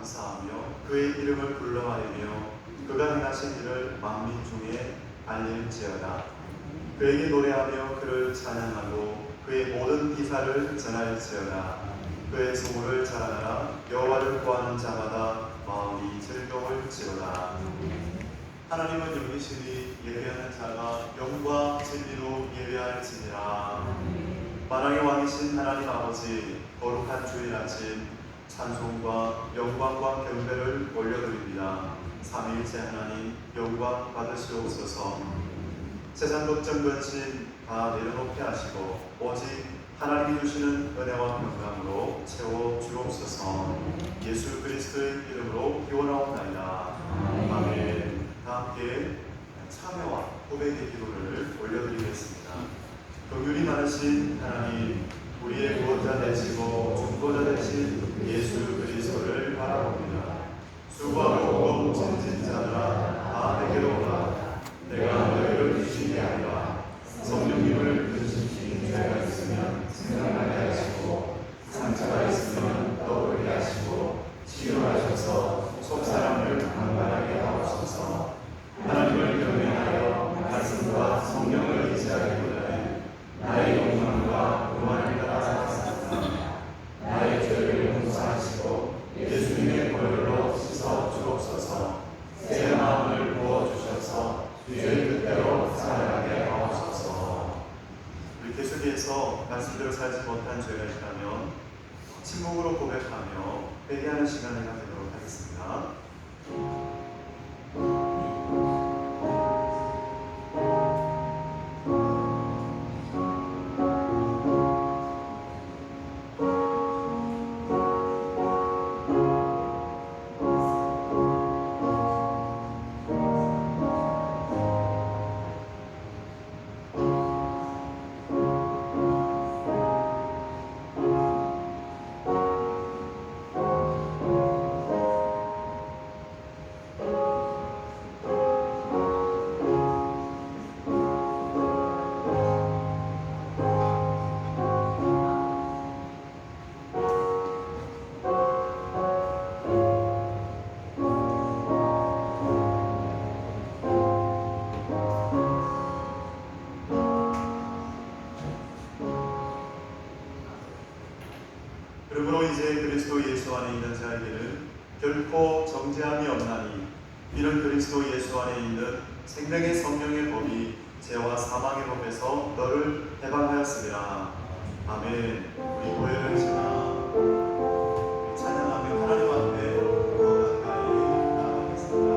감사하며 그의 이름을 불러하리며 그가 행하신 일을 만민 중에 알릴지어다. 그에게 노래하며 그를 찬양하고 그의 모든 기사를 전할지어다. 그의 소물을 자랑하라. 여호와를 구하는 자마다 마음이 즐거울지어다. 하나님은 영이시니 예배하는 자가 영과 진리로 예배할지니라. 만왕의 왕이신 하나님 아버지, 거룩한 주일 아침 찬송과 영광과 경배를 올려드립니다. 삼위일체 하나님 영광 받으시옵소서. 세상 걱정 근심 다 내려놓게 하시고 오직 하나님이 주시는 은혜와 평강으로 채워 주옵소서. 예수 그리스도의 이름으로 기원하옵나이다. 아멘. 다 함께 참여와 고백의 기도를 올려드리겠습니다. 긍휼이 많으신 하나님, 우리의 구원자 되시고 중보자 되신 예수 그리스도를 바라봅니다. 수고하고 짐진 자들아 다 내게로 오라. 내가 너희를 주시게 하리라. 성령님을 근심시킨 죄가 있으면 생각나게 하시고 상처가 있으면 떠오르게 하시고 치유하셔서 속사람을 강건하게 하옵소서. 하나님을 경외하여 말씀과 성령을 의지하기보다는 나의 욕망과 교만을 따라 살았습니다. 나의 죄를 용서하시고 예수님의 보혈로 씻어 주옵소서. 새 마음을 부어주셔서 주의 뜻대로 살아가게 하옵소서. 우리 계속해서 말씀대로 살지 못한 죄가 있다면 침묵으로 고백하며 회개하는 시간을 가지도록 하겠습니다. 그러므로 이제 그리스도 예수 안에 있는 자에게는 결코 정죄함이 없나니 이는 그리스도 예수 안에 있는 생명의 성령의 법이 죄와 사망의 법에서 너를 해방하였으리라. 아멘. 우리 고요한 시간 찬양하며 하나님 앞에 더 가까이 나아가겠습니다.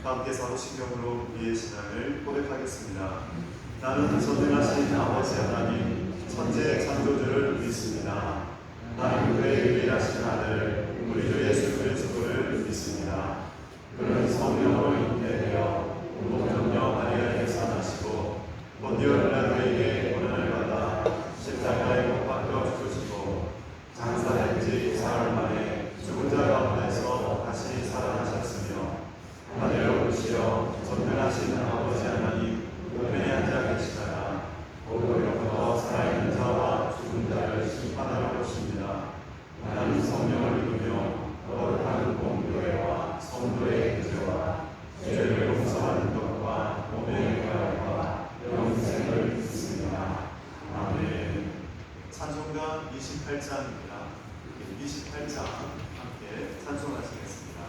함께 사도신경으로 우리의 신앙을 고백하겠습니다. 나는 전능하신 아버지 하나님 천지의 창조주를 믿습니다. 나는 그의 유일하신 아들 우리 주 예수 그리스도를 믿습니다. 그는 성령으로 잉태되어 동정녀 마리아에게서 나시고 본디오 빌라도에게 고난을 받아 십자가에 못 박혀 죽으시고 장사된 지 사흘 만에 죽은 자 가운데서 다시 살아나셨으며 하늘로 오시어 전능하신 아버지 하나님 우편에 앉아 계시다가 오로부터 살아있는 자와 죽은 자를 심판하러 오십니다. 나는 성령을 믿으며 거룩한 공교회와 성도의 교제와 죄를 용서하는 것과 몸의 교회와 영생을 28장입니다. 28장 함께 찬송하시겠습니다.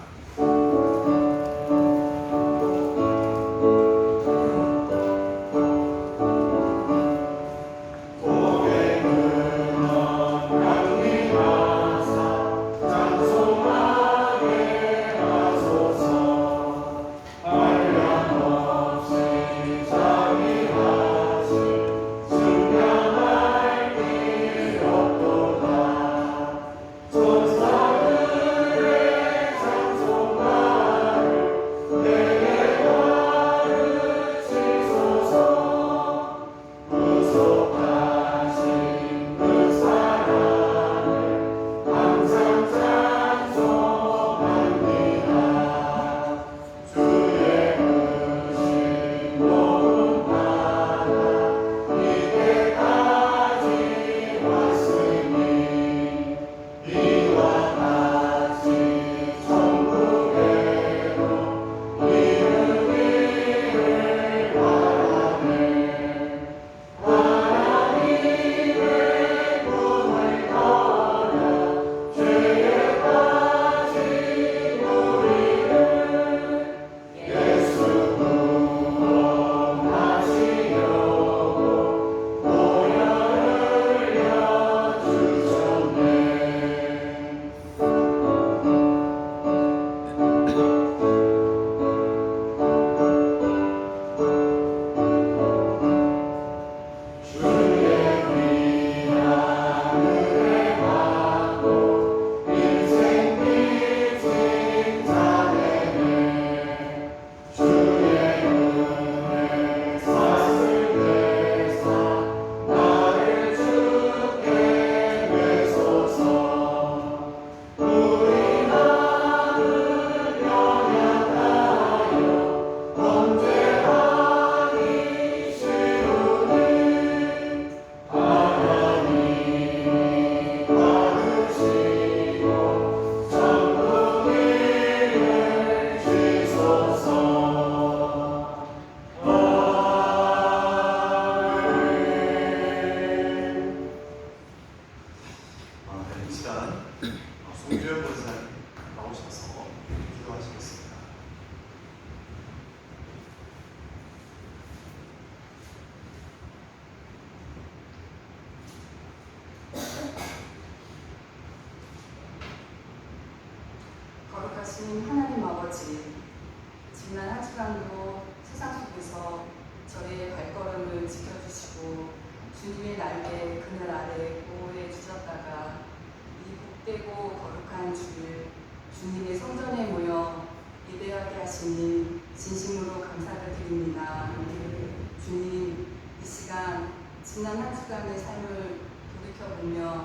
송주현 권사님 나오셔서 기도하시겠습니다. 거룩하신 하나님 아버지, 지난 한 주간도 세상 속에서 저의 발걸음을 지켜주시고 주님의 날개 그늘 아래 보호해 주셨다가 이 복되고 거룩한 주일 주님의 성전에 모여 예배하게 하시니 진심으로 감사를 드립니다. 주님, 이 시간 지난 한 주간의 삶을 돌이켜보며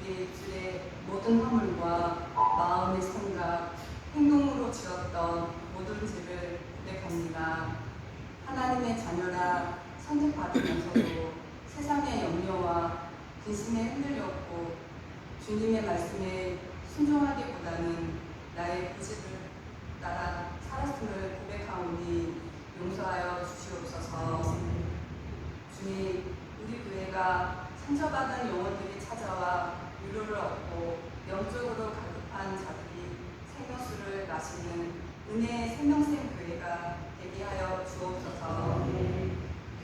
우리의 입술의 모든 허물과 마음의 생각, 행동으로 지었던 모든 죄를 고백합니다. 하나님의 자녀라 선택받으면서도 세상의 염려와 근심에 흔들렸고 주님의 말씀에 순종하기보다는 나의 고집을 따라 살았음을 고백하오니 용서하여 주시옵소서. 주님, 우리 교회가 상처받은 영혼들이 찾아와 위로를 얻고 영적으로 가급한 자들이 생명수를 마시는 은혜의 생명샘 교회가 되게 하여 주옵소서.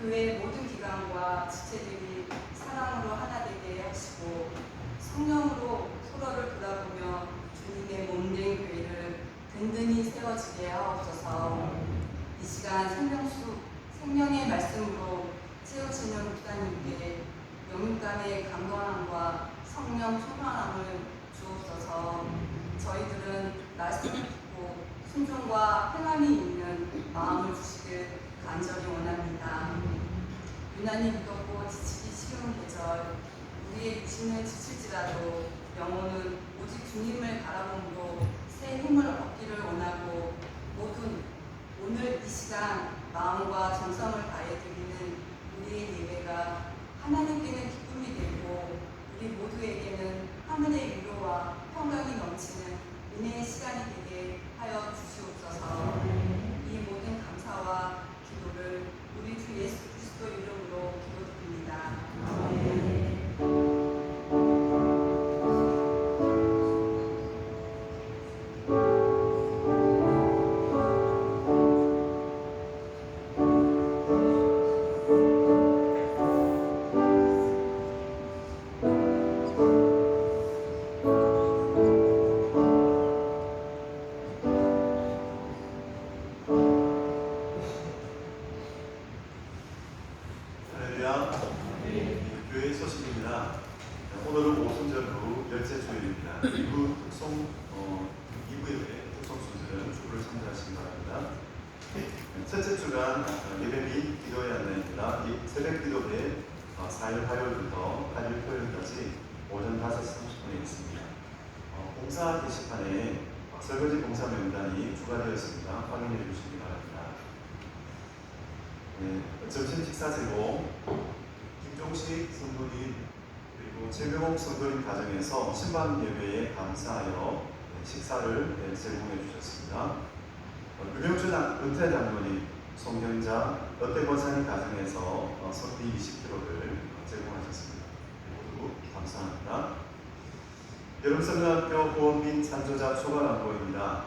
교회의 모든 기관과 지체들이 사랑으로 하나 되게 하시고 성령으로 서로를 돌아보며 주님의 몸된 교회를 든든히 세워지게 하옵소서. 이 시간 생명의 말씀으로 채우시는 목사님께 영육간의 강건함과 성령 충만함을 주옵소서. 저희들은 말씀을 듣고 순종과 행함이 있는 마음을 주시길 간절히 원합니다. 유난히 무겁고 지치기 쉬운 계절, 우리의 육신은 지칠지라도 영혼은 오직 주님을 바라봄으로 새 힘을 얻기를 원하고 모든 오늘 이 시간 마음과 정성을 다해 드리는 우리의 예배가 하나님께는 기쁨이 되고 우리 모두에게는 하늘의 위로와 평강이 넘치는 은혜의 시간이 되게 하여 주시옵소서. 이 모든 감사와 기도를 우리 주 예수 그리스도 이름으로 기도드립니다. 아멘. 소식입니다. 오늘은 오순절로 열째 주일입니다. 2부 특송 2부의 특송 순서는 주부를 참조하시기 바랍니다. 첫째 주간 예배 및 기도의 안내입니다. 새벽 기도회 4일 화요일부터 8일 토요일까지 오전 5시 30분에 있습니다. 공사 게시판에 설거지 공사 명단이 추가되어 있습니다. 확인해 주시기 바랍니다. 점심 식사 제공 김종식 선교인 그리고 최명옥 선교인 가정에서 신방 예배에 감사하여 식사를 제공해 주셨습니다. 유명준 은퇴 장로님, 송경자 롯데권사님 가정에서 선비 20kg를 제공하셨습니다. 모두 감사합니다. 여름성경학교 보원빈 찬조자 초과랑고입니다.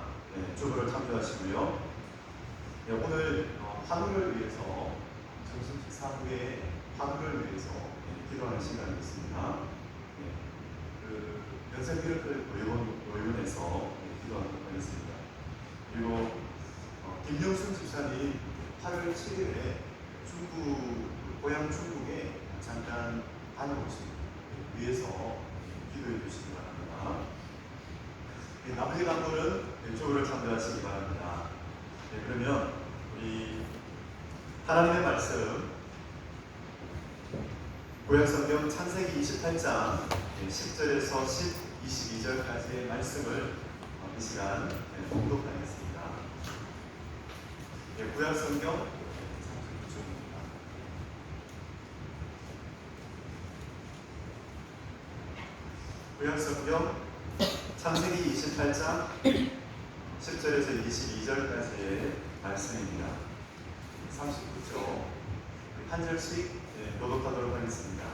주부를 참조하시고요. 오늘 하루를 위해서 점심 식사 후에 하루를 위해서 기도하는 시간이 있습니다. 연세교육을 의원에서 기도하도록 하겠습니다. 그리고 김영순 집사님 8월 7일에 고향 중국에 잠깐 다녀오십니다. 위해서 기도해 주시기 바랍니다. 나머지 간부는 주부를 참조하시기 바랍니다. 그러면 우리 하나님의 말씀 구약성경 창세기 28장 10절에서 22절까지의 말씀을 이 시간 봉독하겠습니다. 구약성경 구약성경 창세기 28장 10절에서 22절까지의 말씀입니다. 39조 한 절씩 교독하도록 하겠습니다.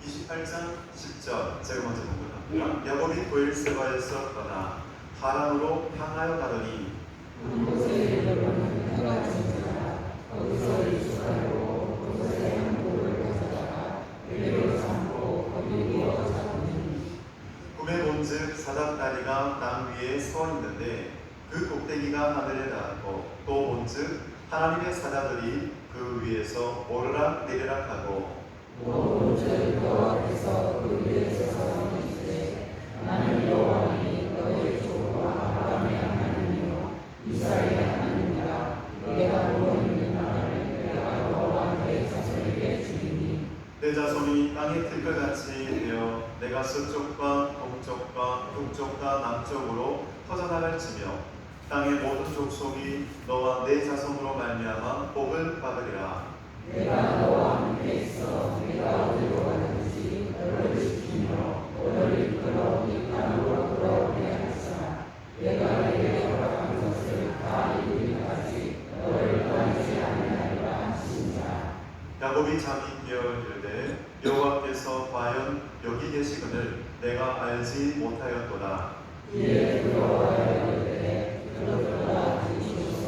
28장 10절 제가 먼저 봉독합니다. 야곱이 브엘세바에서 떠나 하란으로 향하여 가더니 거기서 이스라엘로 그곳에 양고를 가져다가 베레로 삼고 거기로 잡으니 꿈에 본즉 사닥다리가 땅 위에 서 있는데 그 꼭대기가 하늘에 닿았고 또 본즉 하나님의 사자들이 그 위에서 오르락 내리락 하고 또 본즉 여호와께서 그 위에서 서 계시되 나는 여호와니 너희 조부와 아브라함의 하나님이요 이스라엘의 하나님이라 내가 누워 있는 나라를 내가 너와 너의 자손에게 주리니 내 자손이 땅에 들것같이 되어 내가 서쪽과 동쪽과 북쪽과 남쪽으로 퍼져나갈지며 땅의 모든 족속이 너와 내 자손으로 말미암아 복을 받으리라. 내가 너와 함께 있어 내가 어디로 가든지 너를 지키며 너를 이끌어 이 땅으로 돌아오게 하시라. 내가 내게 허락한 것을 다 이루기까지 너를 떠나지 아니하리라 하시니라. 야곱이 잠이 깨어 이르되 여호와께서 과연 여기 계시거늘 내가 알지 못하였도다. 이에 두려워하여 이르되 그렇도다 주시옵소서.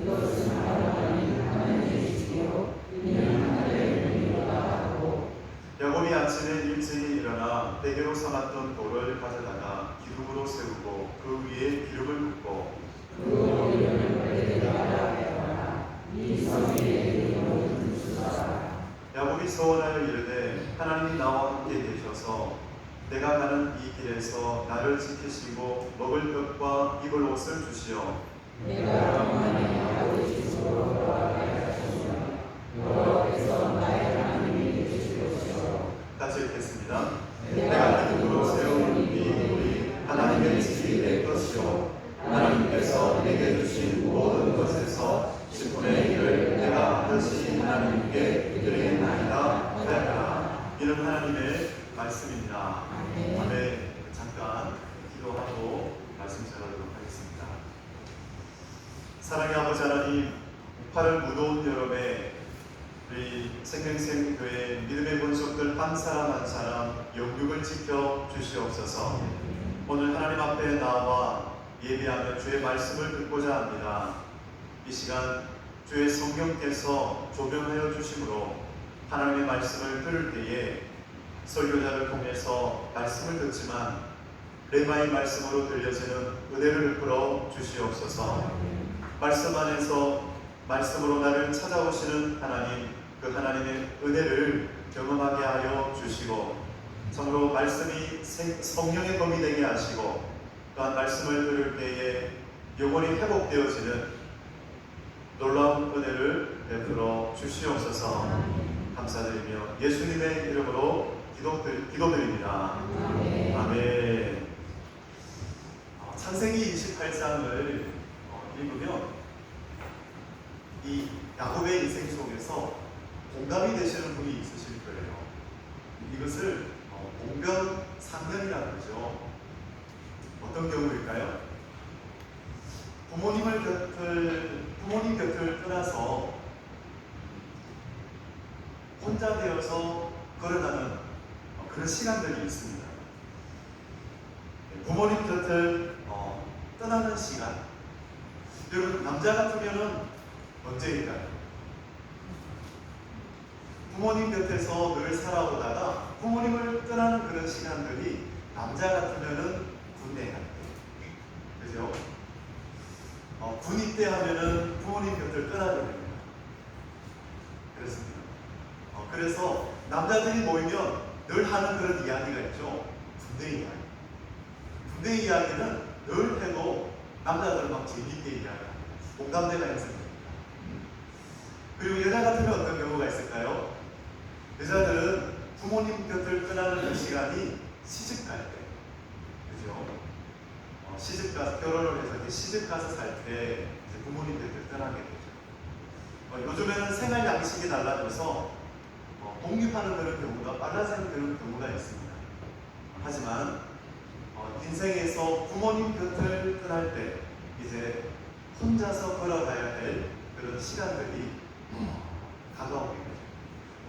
이것은 하나님의 일이요 이는 하늘의 일이로다 하고 야곱이 아침에 일찍이 일어나 대게로 삼았던 돌을 가져다가 기둥으로 세우고 그 위에 기름을 붓고 그 이름을 베델이라 하였더라. 이 성의 이름은 주소라. 야곱이 소원하여 이르되 하나님이 나와 함께 계셔서 내가 가는 이 길에서 나를 지키시고 먹을 것과 입을 옷을 주시어 내가 평안히 아버지 집으로 돌아가게 하시며 여호와께서 나의 하나님이 되시옵시고 같이 읽겠습니다. 내가 기둥으로 세운 이 우리 하나님의 집이 될 것이요 하나님께서 내게 주신 모든 것에서 10분의 1을 내가 하나님 하나님께 드리겠나이다 하였다. 이는 하나님의 말씀입니다. 아멘. 잠깐 기도하고 말씀 전하도록 하겠습니다. 사랑의 아버지 하나님, 8월 무더운 여름에 우리 생명샘교회 믿음의 본속들 한 사람 한 사람 영육을 지켜 주시옵소서. 오늘 하나님 앞에 나와 예배하며 주의 말씀을 듣고자 합니다. 이 시간 주의 성령께서 조명하여 주심으로 하나님의 말씀을 들을 때에 설교자를 통해서 말씀을 듣지만 레마의 말씀으로 들려지는 은혜를 베풀어 주시옵소서. 말씀 안에서 말씀으로 나를 찾아오시는 하나님, 그 하나님의 은혜를 경험하게 하여 주시고 참으로 말씀이 성령의 검이 되게 하시고 또한 말씀을 들을 때에 영혼이 회복되어지는 놀라운 은혜를 베풀어 주시옵소서. 감사드리며 예수님의 이름으로 기도드립니다. 아멘. 창세기 28장을 읽으면 이 야곱의 인생 속에서 공감이 되시는 분이 있으실 거예요. 이것을 공변상련이라고 그러죠. 어떤 경우일까요? 부모님 곁을 떠나서 혼자 되어서 걸어가는 그런 시간들이 있습니다. 부모님 곁을 떠나는 시간. 여러분, 남자 같으면은 언제일까요? 부모님 곁에서 늘 살아오다가 부모님을 떠나는 그런 시간들이 남자 같으면은 군대 갈 때, 그죠? 군입대 하면은 부모님 곁을 떠나게 됩니다. 그렇습니다. 그래서 남자들이 모이면 늘 하는 그런 이야기가 있죠. 군대 이야기. 군대 이야기는 늘 해도 남자들 막 재밌게 이야기합니다. 공감대가 형성됩니다. 그리고 여자 같으면 어떤 경우가 있을까요? 여자들은 부모님 곁을 떠나는 그 시간이 시집갈 때, 그죠? 시집가서 결혼을 해서 이제 시집가서 살 때 부모님 곁을 떠나게 되죠. 요즘에는 생활 양식이 달라져서 독립하는 그런 경우가 빨라지는 그런 경우가 있습니다. 하지만 인생에서 부모님 곁을 떠날 때 이제 혼자서 걸어가야 할 그런 시간들이 다가오게 되죠.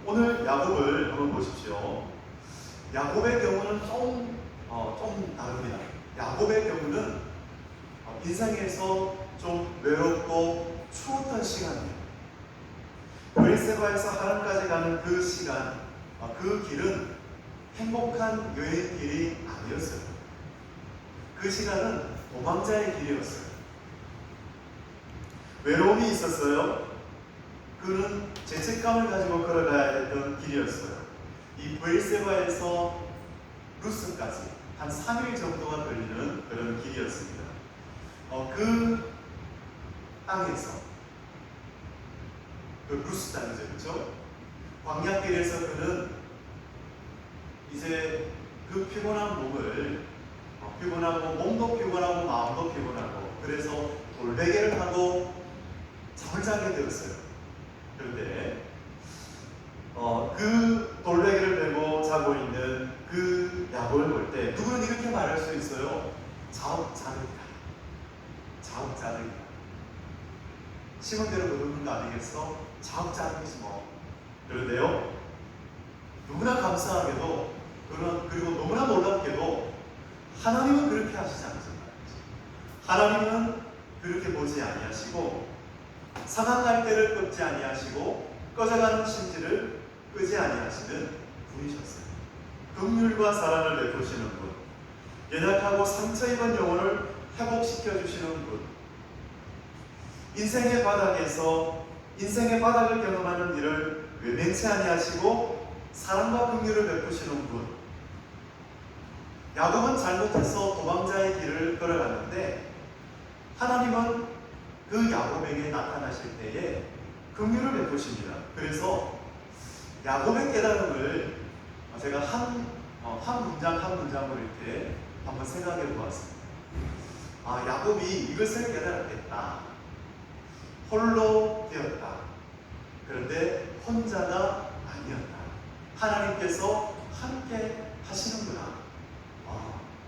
오늘 야곱을 한번 보십시오. 야곱의 경우는 좀 다릅니다. 야곱의 경우는 인생에서 좀 외롭고 추웠던 시간이에요. 베르세바에서 하란까지 가는 그 시간, 그 길은 행복한 여행 길이 아니었어요. 그 시간은 도망자의 길이었어요. 외로움이 있었어요. 그는 죄책감을 가지고 걸어가야 했던 길이었어요. 이 베르세바에서 루스까지 한 3일 정도가 걸리는 그런 길이었습니다. 그 땅에서 그 루스 땅이죠, 그렇죠? 광야길에서 그는 이제 그 피곤한 몸을 피곤하고 몸도 피곤하고 마음도 피곤하고 그래서 돌베개를 하고 잠을 자게 되었어요. 그런데 그 돌베개를 메고 자고 있는 그 야곱을 볼 때 누구는 이렇게 말할 수 있어요. 자욱자득이다. 자욱자득이다. 시몬대로 부르는 거 아니겠어? 자욱자득이지 뭐. 그런데요, 누구나 감사하게도 그리고 너무나 놀랍게도 하나님은 그렇게 하시지 않습니다. 하나님은 그렇게 보지 아니하시고 상한 갈대를 꺾지 아니하시고 꺼져가는 심지를 끄지 아니하시는 분이셨어요. 긍휼과 사랑을 베푸시는 분, 연약하고 상처 입은 영혼을 회복시켜 주시는 분, 인생의 바닥에서 인생의 바닥을 경험하는 일을 외면치 아니하시고 사랑과 긍휼을 베푸시는 분. 야곱은 잘못해서 도망자의 길을 걸어갔는데 하나님은 그 야곱에게 나타나실 때에 긍휼을 베푸십니다. 그래서 야곱의 깨달음을 제가 한 문장 한 문장으로 이렇게 한번 생각해 보았습니다. 야곱이 이것을 깨달았겠다. 홀로 되었다. 그런데 혼자가 아니었다. 하나님께서 함께 하시는구나.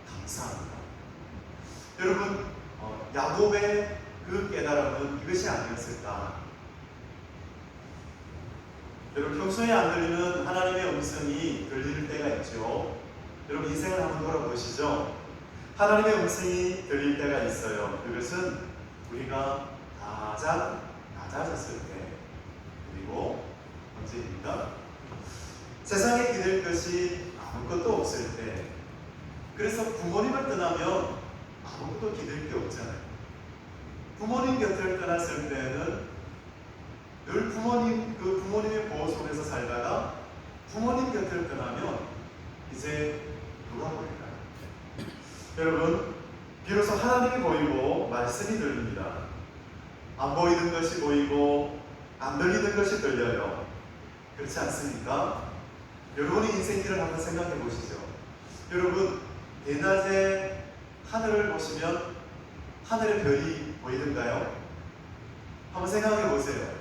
감사합니다. 여러분, 야곱의 그 깨달음은 이것이 아니었을까? 여러분, 평소에 안 들리는 하나님의 음성이 들릴 때가 있죠. 여러분, 인생을 한번 돌아보시죠. 하나님의 음성이 들릴 때가 있어요. 그것은 우리가 가장 낮아졌을 때, 그리고 언제입니까? 세상에 기댈 것이 아무것도 없을 때. 그래서 부모님을 떠나면 아무것도 기댈 게 없잖아요. 부모님 곁을 떠났을 때는 늘 부모님의 보호 속에서 살다가 부모님 곁을 상태를 변하면 이제 누가 보일까요? 여러분, 비로소 하나님이 보이고 말씀이 들립니다. 안 보이는 것이 보이고 안 들리는 것이 들려요. 그렇지 않습니까? 여러분의 인생길을 한번 생각해 보시죠. 여러분, 대낮에 하늘을 보시면 하늘의 별이 보이던가요? 한번 생각해 보세요.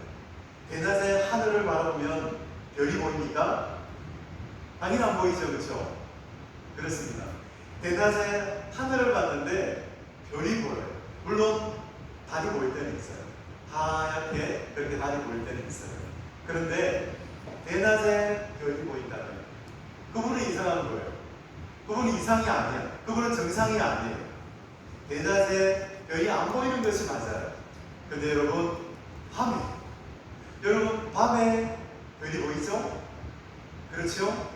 대낮에 하늘을 바라보면 별이 보입니까? 당연히 안 보이죠, 그렇죠? 그렇습니다. 대낮에 하늘을 봤는데 별이 보여요. 물론 달이 보일 때는 있어요. 하얗게 그렇게 달이 보일 때는 있어요. 그런데 대낮에 별이 보인다면 그분은 이상한 거예요. 그분은 이상이 아니야. 그분은 정상이 아니에요. 대낮에 별이 안 보이는 것이 맞아요. 근데 여러분, 밤에 여러분, 밤에 별이 보이죠? 그렇죠?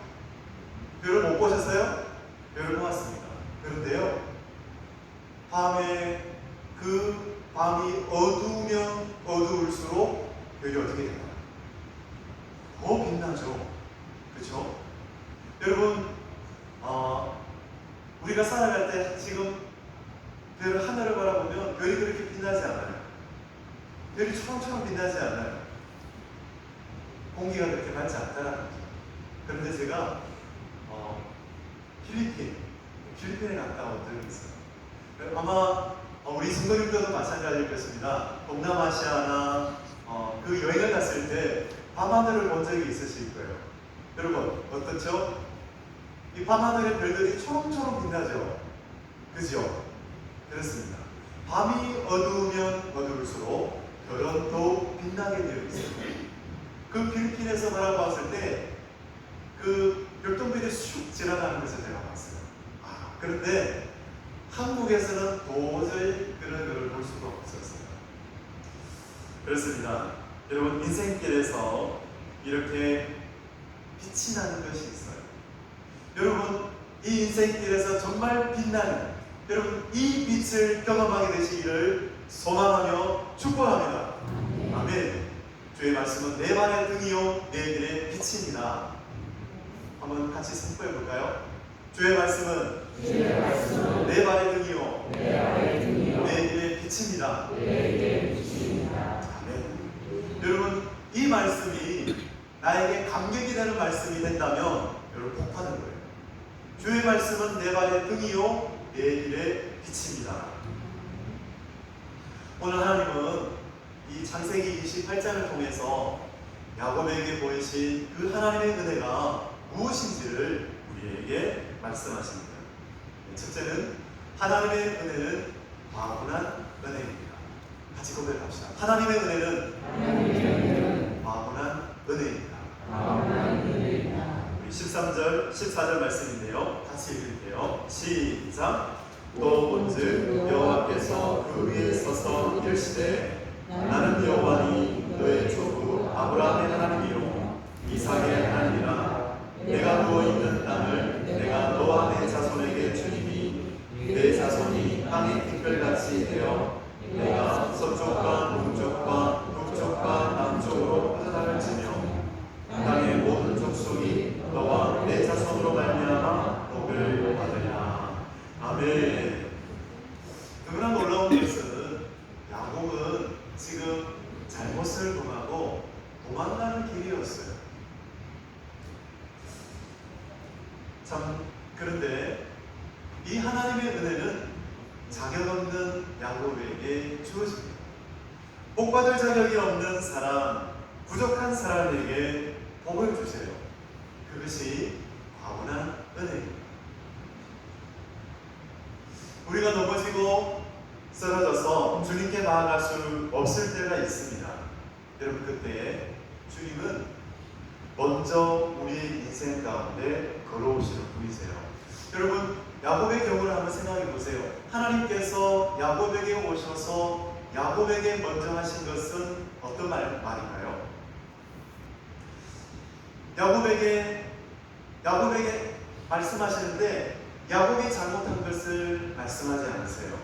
별을 못 보셨어요? 별을 보았습니다. 그런데요, 밤에 그 밤이 어두우면 어두울수록 별이 어떻게 되나요? 더 빛나죠. 그렇죠? 여러분, 우리가 살아갈 때 지금 별 하늘을 바라보면 별이 그렇게 빛나지 않아요. 별이 초롱초롱 빛나지 않아요. 공기가 그렇게 맑지 않다는 거죠. 그런데 제가 필리핀에 갔다 온 적이 있어요. 아마 우리 성도님들도 마찬가지일 것입니다. 동남아시아나 그 여행을 갔을 때 밤하늘을 본 적이 있으실 거예요. 여러분, 어떻죠? 이 밤하늘의 별들이 초롱초롱 빛나죠? 그죠? 그렇습니다. 밤이 어두우면 어두울수록 별은 더욱 빛나게 되어 있습니다. 그 필리핀에서 바라봤을 때 그 별똥별이 쑥 지나가는 것을 제가 봤어요. 그런데 한국에서는 도저히 그런 것을 볼 수가 없었어요. 그렇습니다. 여러분, 인생길에서 이렇게 빛이 나는 것이 있어요. 여러분, 이 인생길에서 정말 빛나는, 여러분, 이 빛을 경험하게 되시기를 소망하며 축복합니다. 아멘. 주의 말씀은 내 발의 등이요 내 길의 빛입니다. 한번 같이 선포해 볼까요? 주의 말씀은 내 발의 등이요 내 길의 빛입니다. 아멘. 여러분, 이 말씀이 나에게 감격이 되는 말씀이 된다면 여러분 복 받은 거예요. 주의 말씀은 내 발의 등이요 내 길의 빛입니다. 오늘 하나님은 이 창세기 28장을 통해서 야곱에게 보이신 그 하나님의 은혜가 무엇인지를 우리에게 말씀하십니다. 첫째는 하나님의 은혜는 과분한 은혜입니다. 같이 고백합시다. 하나님의 은혜는 과분한 은혜입니다. 우리 13절, 14절 말씀인데요. 같이 읽을게요. 시작. 또 본즉 여호와께서 그 위에 서서 이르시되 나는 여호와니 너의 조부 아브라함의 하나님이요 이삭의 하나님이라. 내가 누워있는 땅을 내가 너와 내 자손에게 주리니 내 자손이 땅의 티끌같이 되어 내가 서쪽과 동쪽과 북쪽과 남쪽으로 흩어날지며 땅의 모든 족속이 너와 내 자손으로 말미암아 복을 받으리라. 아멘. 너무나 놀라운 것은 야곱은 지금 잘못을 범하고 도망가는 길이었어요. 참, 그런데 이 하나님의 은혜는 자격 없는 야곱에게 주어집니다. 복받을 자격이 없는 사람, 부족한 사람에게 복을 주세요. 그것이 과분한 은혜입니다. 우리가 넘어지고 쓰러져서 주님께 나아갈 수 없을 때가 있습니다. 여러분, 그때 주님은 먼저 우리의 인생 가운데 걸어오시는 분이세요. 여러분, 야곱의 경우를 한번 생각해 보세요. 하나님께서 야곱에게 오셔서 야곱에게 먼저 하신 것은 어떤 말인가요? 야곱에게 말씀하시는데 야곱이 잘못한 것을 말씀하지 않으세요.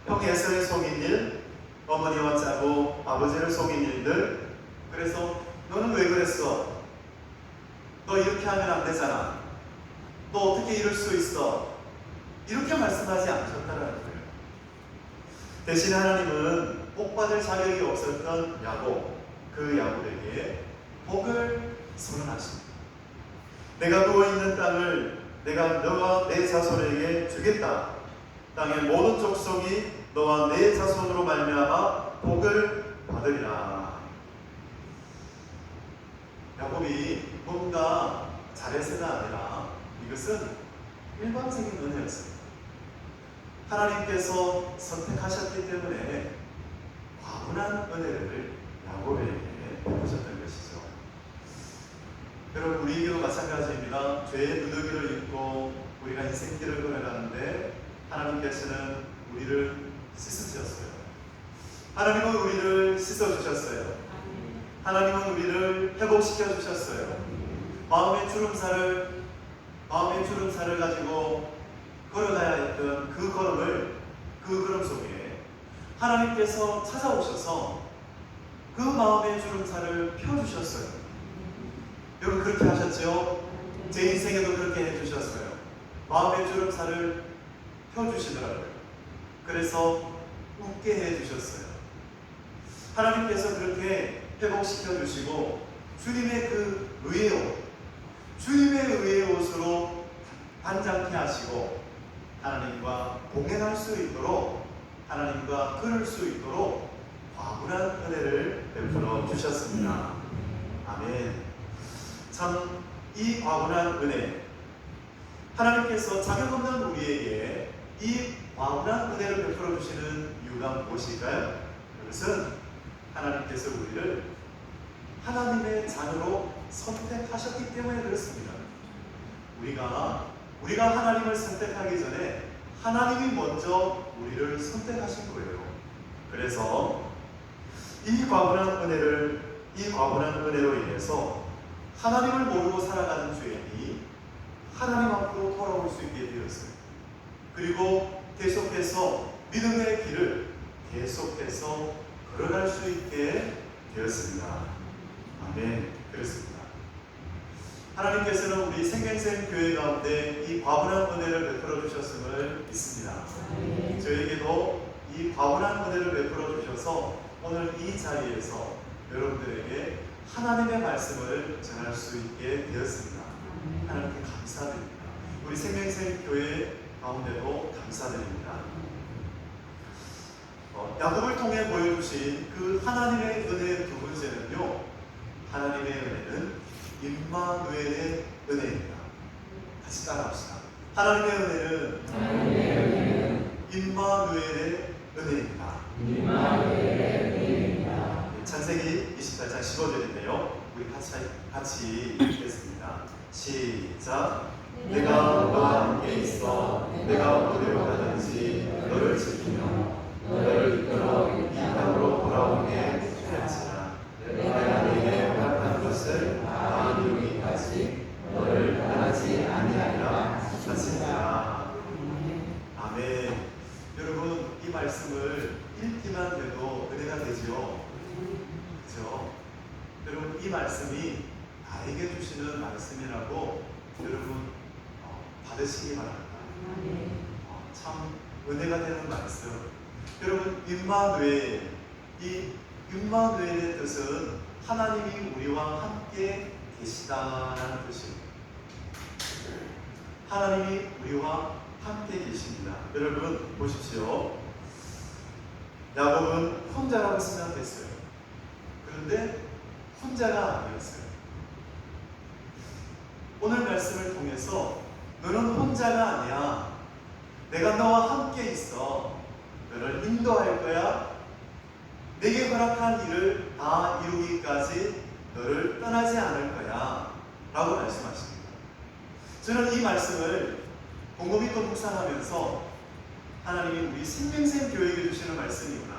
형 에서를 속인 일, 어머니와 짜고 아버지를 속인 일들. 그래서 너는 왜 그랬어? 너 이렇게 하면 안 되잖아. 너 어떻게 이럴 수 있어? 이렇게 말씀하지 않으셨다는 거예요. 대신 하나님은 복받을 자격이 없었던 야곱, 그 야곱에게 복을 선언하십니다. 내가 누워있는 땅을 내가 너와 내 자손에게 주겠다. 땅의 모든 족속이 너와 내 자손으로 말미암아 복을 받으리라. 야곱이 뭔가 잘해서가 아니라 이것은 일방적인 은혜였습니다. 하나님께서 선택하셨기 때문에 과분한 은혜를 야곱에게 베푸셨던 것이죠. 여러분, 우리에게도 마찬가지입니다. 죄의 누더기를 입고 우리가 인생길을 걸어가는데 하나님께서는 우리를 씻으셨어요. 하나님은 우리를 씻어주셨어요. 하나님은 우리를 회복시켜 주셨어요. 마음의 주름살을 가지고 걸어가야 했던 그 걸음 속에 하나님께서 찾아오셔서 그 마음의 주름살을 펴주셨어요. 여러분, 그렇게 하셨죠? 제 인생에도 그렇게 해주셨어요. 마음의 주름살을 펴주시더라고요. 그래서 웃게 해주셨어요. 하나님께서 그렇게 회복시켜 주시고 주님의 그 의의 옷, 주님의 의의 옷으로 반장케 하시고 하나님과 공행할 수 있도록, 하나님과 걸을 수 있도록 과분한 은혜를 베풀어 주셨습니다. 아멘. 참, 이 과분한 은혜, 하나님께서 자격 없는 우리에게 이 과분한 은혜를 베풀어 주시는 이유가 무엇일까요? 그것은 하나님께서 우리를 하나님의 자녀로 선택하셨기 때문에 그렇습니다. 우리가 하나님을 선택하기 전에 하나님이 먼저 우리를 선택하신 거예요. 그래서 이 과분한 은혜로 인해서 하나님을 모르고 살아가는 죄인이 하나님 앞으로 돌아올 수 있게 되었어요. 그리고 계속해서 믿음의 길을 계속해서 걸어갈 수 있게 되었습니다. 아멘. 그렇습니다. 하나님께서는 우리 생명샘 교회 가운데 이 과분한 은혜를 베풀어 주셨음을 믿습니다. 저에게도 이 과분한 은혜를 베풀어 주셔서 오늘 이 자리에서 여러분들에게 하나님의 말씀을 전할 수 있게 되었습니다. 하나님께 감사드립니다. 우리 생명샘 교회 가운데도 감사드립니다. 야곱을 통해 보여주신 그 하나님의 은혜의 두 번째는요, 하나님의 은혜는 임마누엘의 은혜입니다. 같이 따라합시다. 하나님의 은혜는 임마누엘의 은혜입니다. 창세기 28장 15절인데요. 우리 같이 읽겠습니다. 시작. 내가 너와 함께 있어 내가 어디로 가든지 너를 지키며 너를 이끌어 이 땅으로 돌아오게 하였으나 내가 네게 허락한 것을 다 이루기까지 너를 떠나지 아니하리라 하시니라. 아멘. 여러분, 이 말씀을 읽기만 해도 은혜가 되죠. 그렇죠? 여러분, 이 말씀이 나에게 주시는 말씀이라고 여러분 받으시기 바랍니다. 참 은혜가 되는 말씀. 여러분, 임마누엘, 이 임마누엘의 뜻은 하나님이 우리와 함께 계시다라는 뜻입니다. 하나님이 우리와 함께 계십니다. 여러분 보십시오. 야곱은 혼자라고 생각했어요. 그런데 혼자가 아니었어요. 오늘 말씀을 통해서 너는 혼자가 아니야. 내가 너와 함께 있어. 너를 인도할 거야. 내게 허락한 일을 다 이루기까지 너를 떠나지 않을 거야. 라고 말씀하십니다. 저는 이 말씀을 곰곰이 또 묵상하면서 하나님이 우리 생명샘 교회에게 주시는 말씀이구나.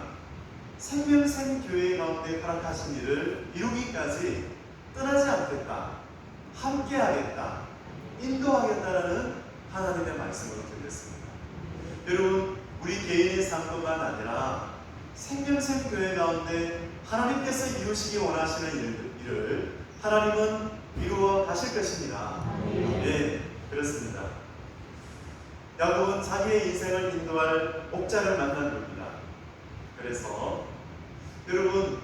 생명샘 교회 가운데 허락하신 일을 이루기까지 떠나지 않겠다. 함께 하겠다. 인도하겠다라는 하나님의 말씀으로 들렸습니다. 여러분, 우리 개인의 삶뿐만 아니라 생명샘 교회 가운데 하나님께서 이루시기 원하시는 일을 하나님은 이루어 가실 것입니다. 네, 그렇습니다. 야곱은 자기의 인생을 인도할 목자를 만난 겁니다. 그래서 여러분,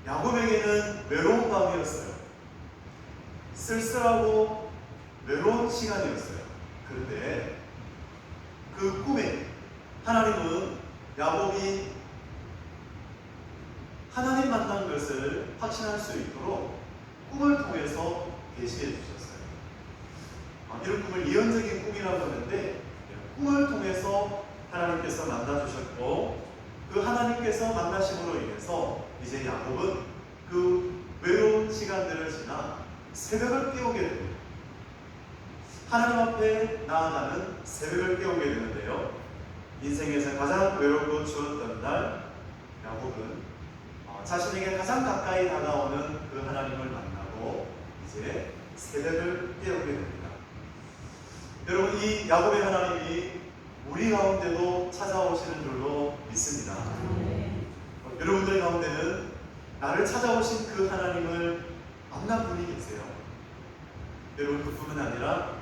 야곱에게는 외로운 밤이었어요. 쓸쓸하고 외로운 시간이었어요. 그런데 그 꿈에 하나님은 야곱이 하나님 만난 것을 확신할 수 있도록 꿈을 통해서 계시해 주셨어요. 이런 꿈을 예언적인 꿈이라고 하는데, 꿈을 통해서 하나님께서 만나 주셨고, 그 하나님께서 만나심으로 인해서 이제 야곱은 그 외로운 시간들을 지나 새벽을 깨우게 됩니다. 하나님 앞에 나아가는 새벽을 깨우게 되는데요. 인생에서 가장 외롭고 추웠던 날, 야곱은 자신에게 가장 가까이 다가오는 그 하나님을 만나고 이제 새벽을 깨우게 됩니다. 여러분, 이 야곱의 하나님이 우리 가운데도 찾아오시는 줄로 믿습니다. 여러분들 가운데는 나를 찾아오신 그 하나님을 만난 분이 계세요. 여러분, 그뿐은 아니라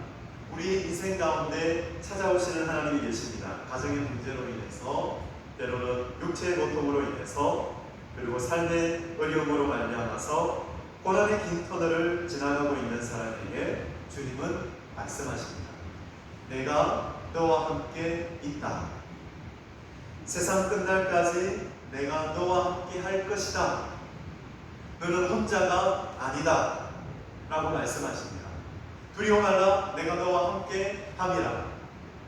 우리 인생 가운데 찾아오시는 하나님이 계십니다. 가정의 문제로 인해서, 때로는 육체의 고통으로 인해서, 그리고 삶의 어려움으로 말미암아서 고난의 긴 터널을 지나가고 있는 사람에게 주님은 말씀하십니다. 내가 너와 함께 있다. 세상 끝날까지 내가 너와 함께 할 것이다. 너는 혼자가 아니다. 라고 말씀하십니다. 두려워 말라. 내가 너와 함께 함이라.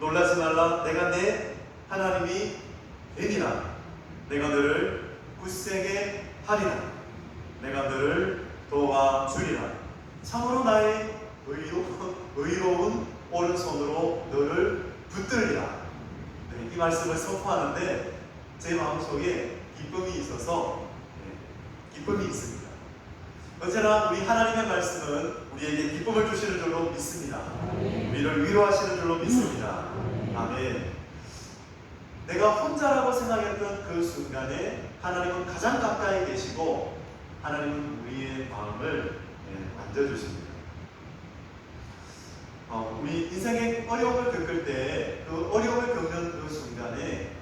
놀라지 말라. 내가 내 하나님이 됨이라. 내가 너를 굳세게 하리라. 내가 너를 도와주리라. 참으로 나의 의로운 오른손으로 너를 붙들리라. 네, 이 말씀을 선포하는데 제 마음속에 기쁨이 있어서, 기쁨이 있습니다. 언제나 우리 하나님의 말씀은 우리에게 기쁨을 주시는 줄로 믿습니다. 우리를 위로하시는 줄로 믿습니다. 아멘. 내가 혼자라고 생각했던 그 순간에 하나님은 가장 가까이 계시고, 하나님은 우리의 마음을 만져주십니다. 우리 인생의 어려움을 겪을 때, 그 어려움을 겪는 그 순간에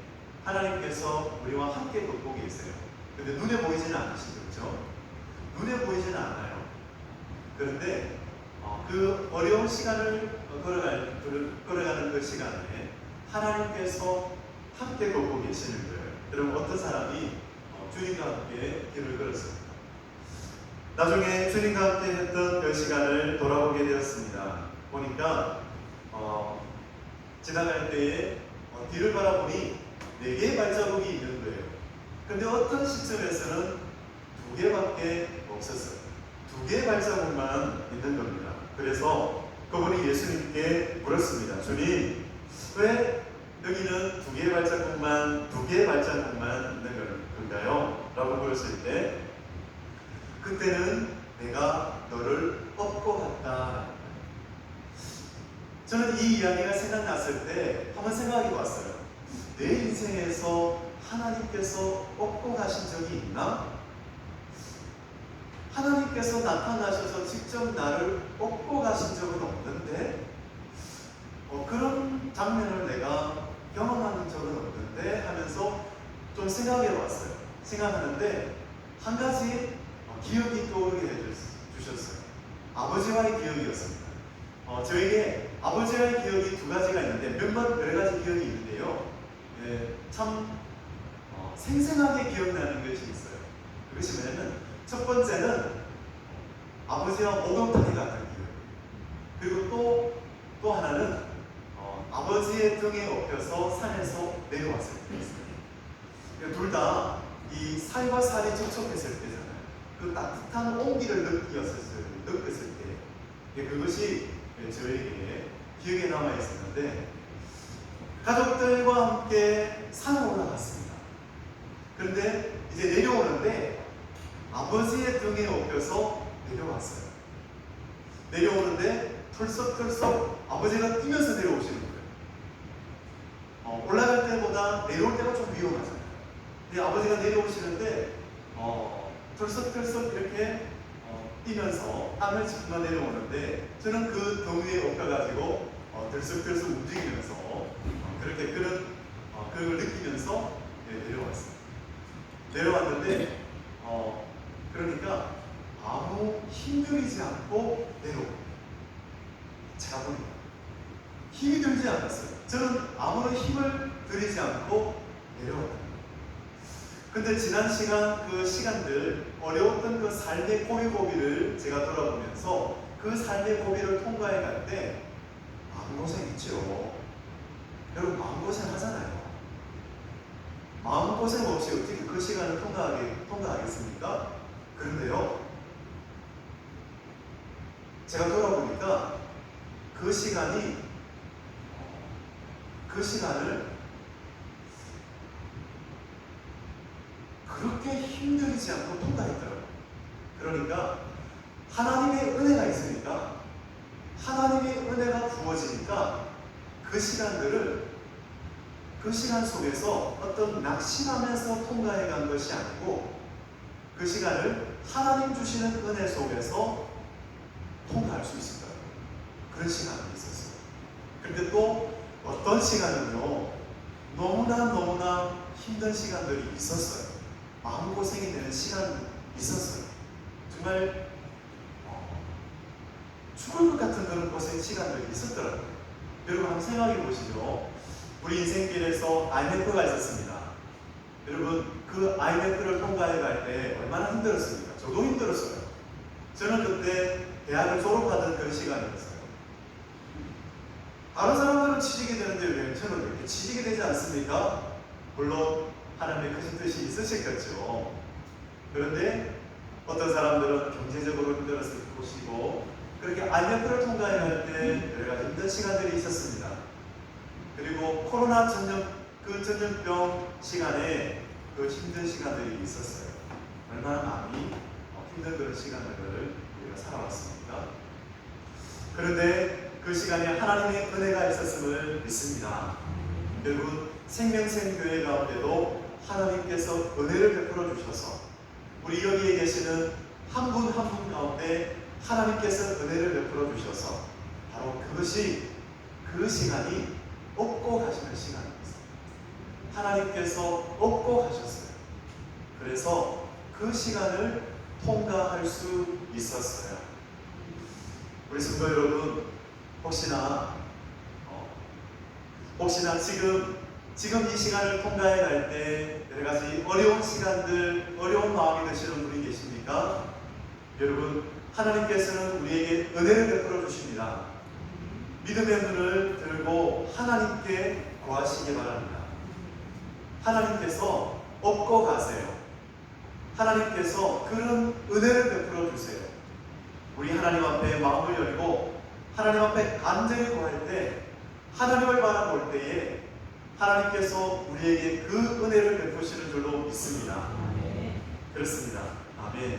하나님께서 우리와 함께 걷고 계세요. 근데 눈에 보이지는 않으시죠, 그렇죠? 눈에 보이지는 않아요. 그런데 그 어려운 시간을 걸어가는 그 시간에 하나님께서 함께 걷고 계시는 거예요. 여러분, 어떤 사람이 주님과 함께 길을 걸었습니다. 나중에 주님과 함께 했던 그 시간을 돌아보게 되었습니다. 보니까 지나갈 때에 뒤를 바라보니 4개의 발자국이 있는 거예요. 근데 어떤 시점에서는 2개밖에 없었어요. 2개의 발자국만 있는 겁니다. 그래서 그분이 예수님께 물었습니다. 주님, 왜 여기는 2개의 발자국만 있는 건가요? 라고 물었을 때, 그때는 내가 너를 업고 갔다. 저는 이 이야기가 생각났을 때 한번 생각해 봤어요. 내 인생에서 하나님께서 업고 가신 적이 있나? 하나님께서 나타나셔서 직접 나를 업고 가신 적은 없는데, 그런 장면을 내가 경험하는 적은 없는데 하면서 좀 생각해 봤어요. 생각하는데 한 가지 기억이 떠오르게 해주셨어요. 아버지와의 기억이었습니다. 저에게 아버지와의 기억이 2가지가 있는데, 여러 가지 기억이 있는데요. 참 생생하게 기억나는 것이 있어요. 그것이 뭐냐면, 첫 번째는 아버지와 목욕탕에 갔던 기억. 그리고 또 하나는 아버지의 등에 업혀서 산에서 내려왔을 때였어요. 둘 다 이 살과 살이 접촉했을 때잖아요. 그 따뜻한 온기를 느꼈을 때, 그것이 저에게 기억에 남아 있었는데, 가족들과 함께 산에 올라갔습니다. 그런데 이제 내려오는데 아버지의 등에 업혀서 내려왔어요. 내려오는데 털썩털썩 아버지가 뛰면서 내려오시는 거예요. 올라갈 때보다 내려올 때가 좀 위험하잖아요. 근데 아버지가 내려오시는데 털썩털썩 이렇게 뛰면서 땅을 짚고 내려오는데 저는 그 등 위에 엎혀가지고 들썩들썩 움직이면서 그렇게 그걸 느끼면서 내려왔어요. 내려왔는데 그러니까 아무 힘들이지 않고 내려옵니다. 제가 보니까 힘이 들지 않았어요. 저는 아무런 힘을 들이지 않고 내려왔다. 근데 지난 시간 그 시간들 어려웠던 그 삶의 고비고비를 제가 돌아보면서 그 삶의 고비를 통과해 갈 때 마음고생했죠. 여러분 마음고생 하잖아요. 마음고생 없이 어떻게 그 시간을 통과하겠습니까? 그런데요, 제가 돌아보니까 그 시간을 그렇게 힘들지 않고 통과했더라고요. 그러니까 하나님의 은혜가 있으니까, 하나님의 은혜가 부어지니까 그 시간 속에서 어떤 낙심하면서 통과해 간 것이 아니고 그 시간을 하나님 주시는 은혜 속에서 통과할 수 있었더라고요. 그런 시간이 있었어요. 그런데 또 어떤 시간은요, 너무나 힘든 시간들이 있었어요. 마음고생이 되는 시간이 있었어요. 정말 죽을 것 같은 그런 고생 시간들이 있었더라고요. 여러분 한번 생각해 보시죠. 우리 인생길에서 IMF가 있었습니다. 여러분 그 IMF를 통과해 갈 때 얼마나 힘들었습니까? 저도 힘들었어요. 저는 그때 대학을 졸업하던 그 시간이었어요. 다른 사람들은 취직이 되는데 왜 저는 왜 이렇게 취직이 되지 않습니까? 물론 하나님의 크신 뜻이 있으셨겠죠. 그런데 어떤 사람들은 경제적으로 힘들었을 것이고, 그렇게 IMF를 통과해 갈 때 여러 가지 힘든 시간들이 있었습니다. 그리고 코로나 전염병 시간에 그 힘든 시간들이 있었어요. 얼마나 많이 힘든 그런 시간들을 우리가 살아왔습니다. 그런데 그 시간에 하나님의 은혜가 있었음을 믿습니다. 여러분 생명샘교회 가운데도 하나님께서 은혜를 베풀어 주셔서 우리 여기에 계시는 한 분 한 분 가운데 하나님께서 은혜를 베풀어 주셔서 바로 그것이 그 시간이 업고 가시는 시간이었어요. 하나님께서 업고 가셨어요. 그래서 그 시간을 통과할 수 있었어요. 우리 성도 여러분, 혹시나 지금 이 시간을 통과해 갈 때 여러 가지 어려운 시간들, 어려운 마음이 드시는 분이 계십니까? 여러분, 하나님께서는 우리에게 은혜를 베풀어 주십니다. 믿음의 눈을 들고 하나님께 구하시기 바랍니다. 하나님께서 업고 가세요. 하나님께서 그런 은혜를 베풀어 주세요. 우리 하나님 앞에 마음을 열고 하나님 앞에 간절히 구할 때, 하나님을 바라볼 때에 하나님께서 우리에게 그 은혜를 베푸시는 줄로 믿습니다. 그렇습니다. 아멘.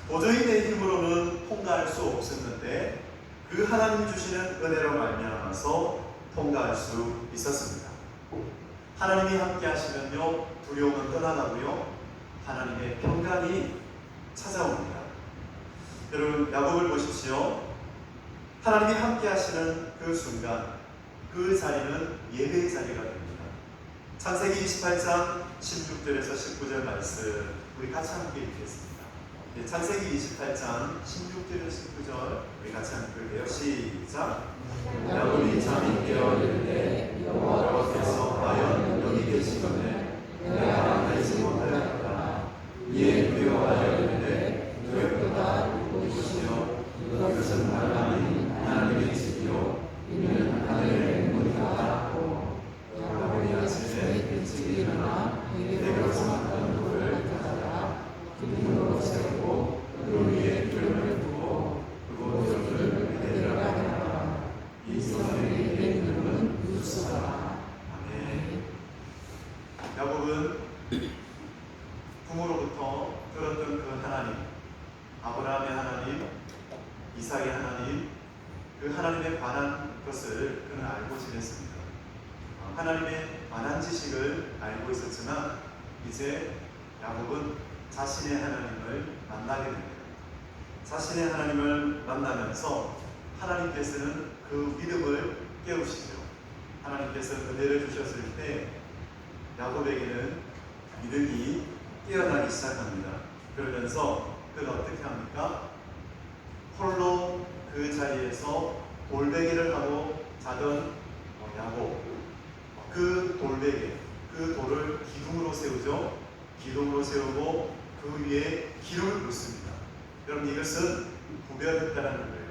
도저히 내 힘으로는 통과할 수 없었는데 그 하나님 주시는 은혜로 말미암아서 통과할 수 있었습니다. 하나님이 함께 하시면요, 두려움은 떠나가고요, 하나님의 평강이 찾아옵니다. 여러분 야곱을 보십시오. 하나님이 함께 하시는 그 순간, 그 자리는 예배의 자리가 됩니다. 창세기 28장 16절에서 19절 말씀 우리 같이 함께 읽겠습니다. 창세기 28장 16절에서 19절 우리 같이 함께 읽게요. 시작. 야곱이 잠이 깨어 이르되 여호와께서 과연 여기 계시거늘 내가 알지 못하였다. 이에 두려워하여 이르되 두렵도다 이곳이여 이것은 하나님의 집이요 이는 하늘의 문이 닫았고 야곱이 아침에 일찍 일어나 내게로서 맡은 돌을 가져다 기둥으로 세우고 그 위에 기름을 부어 그곳을 베드로가 하라. 이 소설의 이름은 유수다. 아멘. 야곱은 부모로부터 들었던 그 하나님, 아브라함의 하나님, 이삭의 하나님, 그 하나님에 관한 것을 그는 알고 지냈습니다. 하나님의 관한 지식을 알고 있었지만 이제 야곱은 자신의 하나님을 만나게 됩니다. 자신의 하나님을 만나면서 하나님께서는 그 믿음을 깨우시죠. 하나님께서 은혜를 주셨을 때 야곱에게는 믿음이 깨어나기 시작합니다. 그러면서 그가 어떻게 합니까? 홀로 그 자리에서 돌베개를 하고 자던 야곱, 그 돌베개, 그 돌을 기둥으로 세우죠. 기둥으로 세우고 그 위에 기름을 붓습니다. 여러분, 이것은 구별했다는 거예요.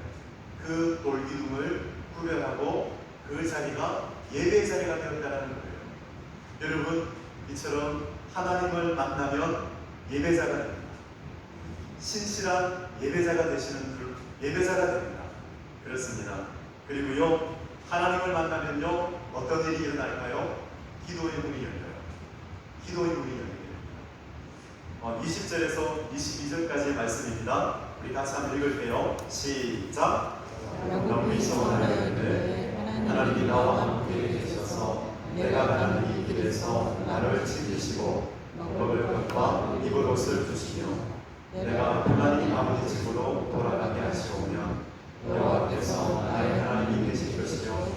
그 돌기둥을 구별하고 그 자리가 예배의 자리가 되었다는 거예요. 여러분, 이처럼 하나님을 만나면 예배자가 됩니다. 신실한 예배자가 되시는 예배자가 됩니다. 그렇습니다. 그리고요, 하나님을 만나면요, 어떤 일이 일어날까요? 기도의 문이 열려요. 기도의 문이 열리게 됩니다. 20절에서 22절까지의 말씀입니다. 우리 같이 한번 읽을게요. 시작. 야곱이 소원하였는데 하나님이 나와 함께 계셔서 내가 가는 이 길에서 나를 지키시고 먹을 것과 입을 옷을 주시며 내가 하나님 아버지 집으로 돌아가게 하시오면 여호와께서 나의 하나님이 되실 것이요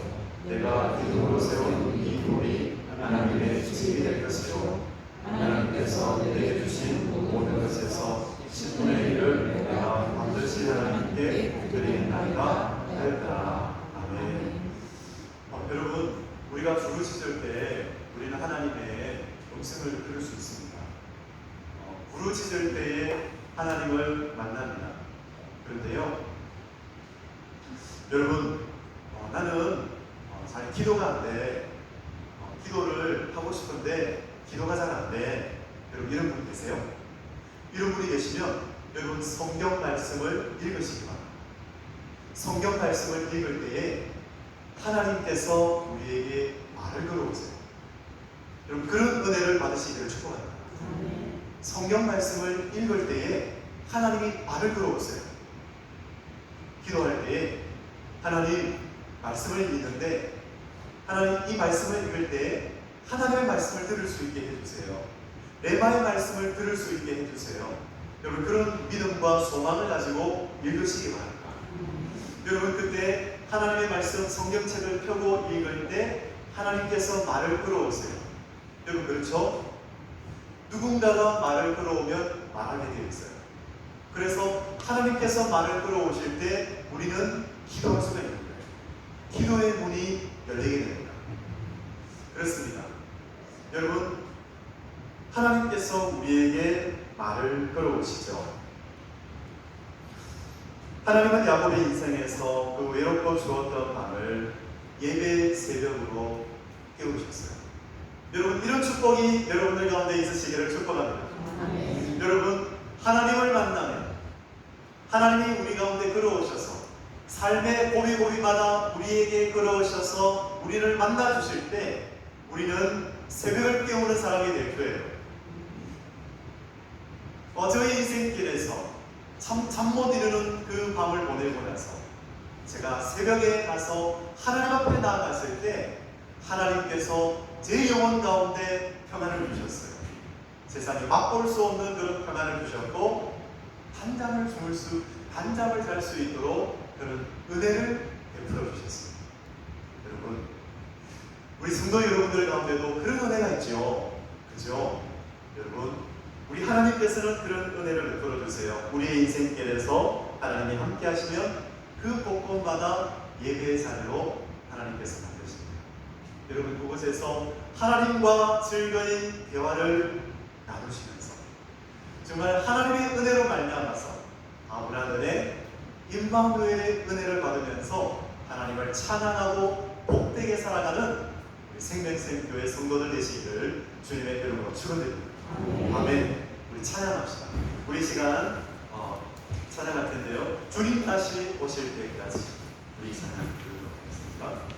내가 기둥으로 세운 이 돌이 하나님의 집이 될 것이요 하나님께서 내게 주신 모든 것에서 10분의 1을 내가 반드시 하나님께 드리겠나이다 하였더라. 아멘. 여러분, 우리가 부르짖을 때 우리는 하나님의 음성을 들을 수 있습니다. 부르짖을 때에 하나님을 만납니다. 그런데요, 여러분, 나는 잘 기도가 안 돼. 기도를 하고 싶은데 기도가 잘 안 돼. 여러분, 이런 분 계세요? 이런 분이 계시면 여러분, 성경 말씀을 읽으시기 바랍니다. 성경 말씀을 읽을 때에 하나님께서 우리에게 말을 걸어오세요. 여러분, 그런 은혜를 받으시기를 축복합니다. 성경 말씀을 읽을 때에 하나님이 말을 걸어오세요. 기도할 때에 하나님 말씀을 읽는데 하나님 이 말씀을 읽을 때에 하나님의 말씀을 들을 수 있게 해주세요. 레마의 말씀을 들을 수 있게 해주세요. 여러분, 그런 믿음과 소망을 가지고 읽으시기 바랍니다. 여러분, 그때 하나님의 말씀 성경책을 펴고 읽을 때 하나님께서 말을 끌어오세요. 여러분, 그렇죠? 누군가가 말을 끌어오면 말하게 되어 있어요. 그래서 하나님께서 말을 끌어오실 때 우리는 기도할 수가 있는 거예요. 기도의 문이 열리게 됩니다. 그렇습니다. 여러분, 하나님께서 우리에게 말을 끌어오시죠. 하나님은 야곱의 인생에서 그 외롭고 죽었던 밤을 예배 새벽으로 깨우셨어요. 여러분, 이런 축복이 여러분들 가운데 있으시기를 축복합니다. 아멘. 여러분, 하나님을 만나면 하나님이 우리 가운데 끌어오셔서 삶의 고비고비마다 우리에게 끌어오셔서 우리를 만나주실 때 우리는 새벽을 깨우는 사람이 될 거예요. 저의 인생길에서 잠 못 이루는 그 밤을 보내고 나서 제가 새벽에 가서 하나님 앞에 나아갔을 때 하나님께서 제 영혼 가운데 평안을 주셨어요. 세상에 맛볼 수 없는 그런 평안을 주셨고 단잠을 잘 수 있도록 그런 은혜를 베풀어 주셨습니다. 여러분, 우리 성도 여러분들 가운데도 그런 은혜가 있죠. 그죠? 여러분, 우리 하나님께서는 그런 은혜를 베풀어 주세요. 우리의 인생길에서 하나님이 함께 하시면 그 곳곳마다 예배의 자리로 하나님께서 만드십니다. 여러분, 그곳에서 하나님과 즐거이 대화를 나누시면서 정말 하나님의 은혜로 말미암아서 아브라함의 임마누엘의 은혜를 받으면서 하나님을 찬양하고 복되게 살아가는 우리 생명샘교회 성도들 되시기를 주님의 이름으로 축원드립니다. 아멘. 우리 찬양합시다. 우리 시간 찬양할 텐데요. 주님 다시 오실 때까지 우리 찬양 드리도록 하겠습니다.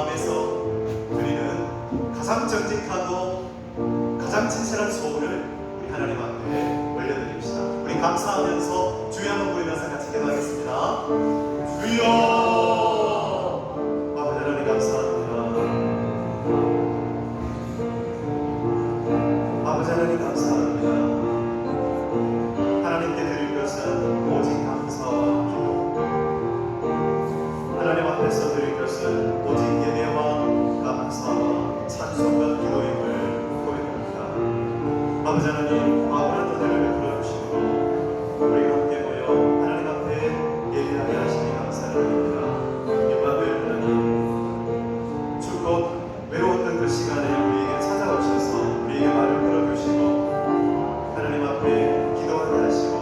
마음에서 드리는 가장 정직하고 가장 진실한 소원을 우리 하나님 앞에 올려드립시다. 우리 감사하면서 주여 한번 부르면서 같이 기도하겠습니다. 주여! 아버지 하나님 감사합니다. 아버지 하나님 감사합니다. 하나님께 드릴 것은 오직 감사와 기도, 하나님 앞에서 드릴 것은 오직 예배와 감사와 찬송과 기도임을 고백합니다. 아버지 하나님, 아무런 은혜를 베풀어 주시고 우리가 함께 모여 하나님 앞에 예배하게 하시니 감사드립니다. 임마누엘 하나님, 춥고 외로웠던 그 시간에 우리에게 찾아오셔서 우리에게 말을 걸어주시고 하나님 앞에 기도하게 하시고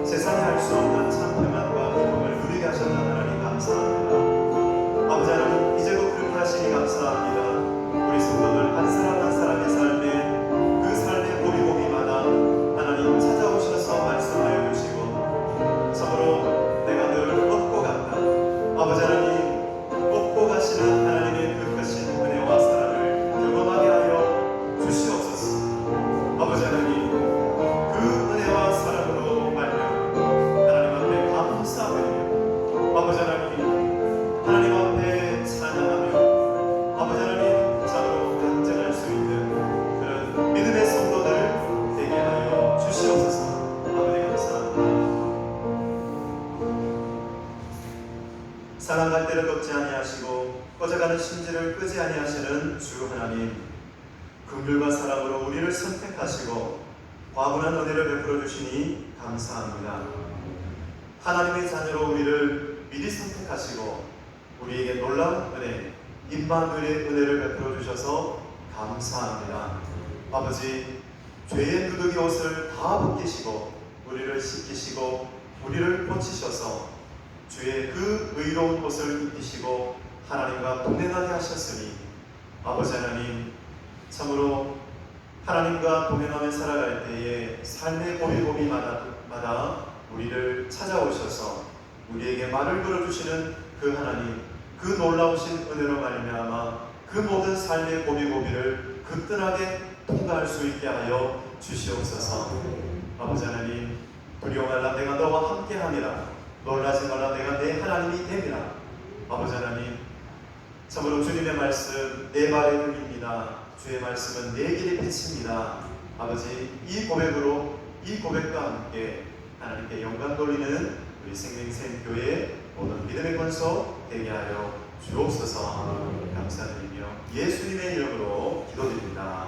세상에 할 수 없는 참 평안과 기쁨을 누리게 하셨던 하나님 감사합니다. 아버지 하나님, 이제도 그렇게 하시니 감사합니다. 우리 성도들 한 사람 한 사람의 삶에 그 삶의 고비고비마다 하나님 찾아오셔서 말씀하여 주시고 참으로 내가 늘 얻고 간다. 아버지 하나님, 얻고 가시는 하나님의 그 크신 은혜와 사랑을 경험하게 하여 주시옵소서. 아버지 하나님, 그 은혜와 사랑으로 말미암아 하나님 앞에 감사드리며 아버지 하나님 앞에 찬양하며 아버지 하나님 참으로 간증할 수 있는 그런 믿음의 성도들 되게 하여 주시옵소서. 아버지 감사합니다. 상한 갈대를 꺾지 아니하시고 꺼져가는 심지를 끄지 아니하시는 주 하나님, 긍휼과 사랑으로 우리를 선택하시고 과분한 은혜를 베풀어 주시니 감사합니다. 하나님의 자녀로 우리를 미리 선택하시고 우리에게 놀라운 은혜, 임마누엘의 은혜를 베풀어 주셔서 감사합니다. 아버지, 죄의 누더기 옷을 다 벗기시고 우리를 씻기시고 우리를 고치셔서 주의 그 의로운 옷을 입히시고 하나님과 동행하게 하셨으니 아버지 하나님, 참으로 하나님과 동행하며 살아갈 때에 삶의 고비고비마다 우리를 찾아오셔서 우리에게 말을 걸어주시는 그 하나님, 그 놀라우신 은혜로 말미암아 그 모든 삶의 고비고비를 거뜬하게 통과할 수 있게 하여 주시옵소서. 아버지 하나님, 두려워 말라, 내가 너와 함께함이라. 놀라지 말라, 내가 내 하나님이 됨이라. 아버지 하나님, 참으로 주님의 말씀 내 발의 등입니다. 주의 말씀은 내 길의 빛입니다. 아버지, 이 고백으로, 이 고백과 함께 하나님께 영광 돌리는 우리 생명샘교회 모든 믿음의 권소 되게 하여 주옵소서. 감사드리며 예수님의 이름으로 기도드립니다.